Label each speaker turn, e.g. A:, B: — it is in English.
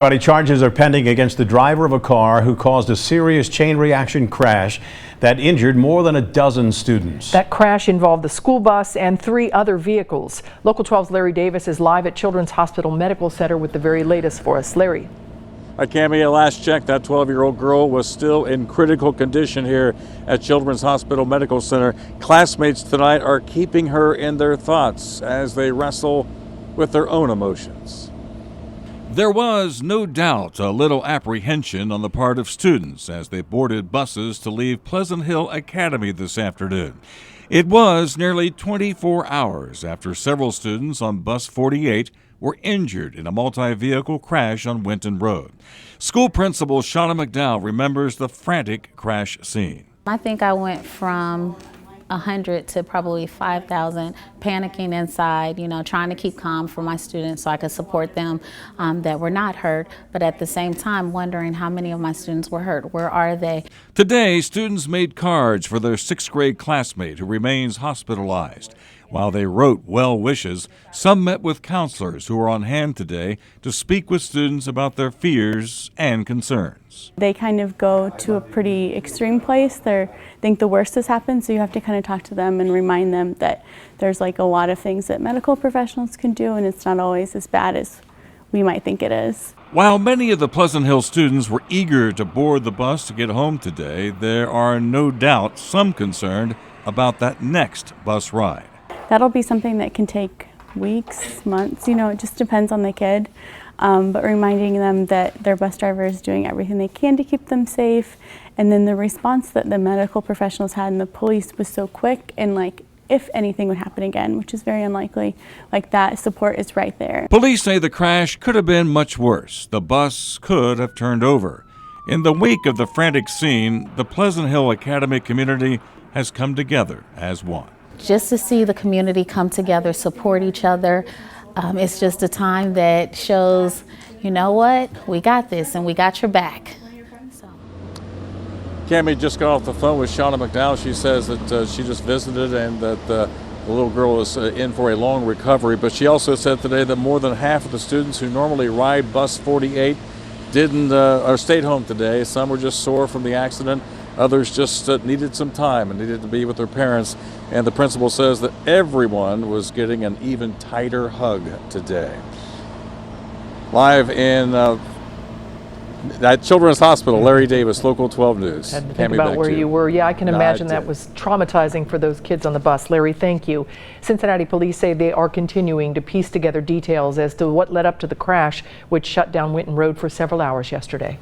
A: Body charges are pending against the driver of a car who caused a serious chain reaction crash that injured more than a dozen students.
B: That crash involved the school bus and 3 other vehicles. Local 12's Larry Davis is live at Children's Hospital Medical Center with the very latest for us. Larry.
C: Cammie, at last check, that 12-year-old girl was still in critical condition here at Children's Hospital Medical Center. Classmates tonight are keeping her in their thoughts as they wrestle with their own emotions.
D: There was no doubt a little apprehension on the part of students as they boarded buses to leave Pleasant Hill Academy this afternoon. It was nearly 24 hours after several students on bus 48 were injured in a multi-vehicle crash on Winton Road. School principal Shauna McDowell remembers the frantic crash scene.
E: I think I went from 100 to probably 5,000, panicking inside, trying to keep calm for my students so I could support them that were not hurt, but at the same time wondering how many of my students were hurt. Where are they?
D: Today, students made cards for their 6th grade classmate who remains hospitalized. While they wrote well wishes, some met with counselors who are on hand today to speak with students about their fears and concerns.
F: They kind of go to a pretty extreme place. They think the worst has happened, so you have to kind of talk to them and remind them that there's like a lot of things that medical professionals can do, and it's not always as bad as we might think it is.
D: While many of the Pleasant Hill students were eager to board the bus to get home today, there are no doubt some concerned about that next bus ride.
F: That'll be something that can take weeks, months, it just depends on the kid. But reminding them that their bus driver is doing everything they can to keep them safe. And then the response that the medical professionals had and the police was so quick, and if anything would happen again, which is very unlikely, that support is right there.
D: Police say the crash could have been much worse. The bus could have turned over. In the wake of the frantic scene, the Pleasant Hill Academy community has come together as one.
E: Just to see the community come together, support each other, it's just a time that shows, you know what, we got this and we got your back.
C: Cammie just got off the phone with Shauna McDowell. She says that she just visited and that the little girl is in for a long recovery. But she also said today that more than half of the students who normally ride bus 48 didn't or stayed home today. Some were just sore from the accident. Others just needed some time and needed to be with their parents. And the principal says that everyone was getting an even tighter hug today. Live in at Children's Hospital, Larry Davis, Local 12 News.
B: Had to think about where you were. Yeah, I can imagine that was traumatizing for those kids on the bus. Larry, thank you. Cincinnati police say they are continuing to piece together details as to what led up to the crash, which shut down Winton Road for several hours yesterday.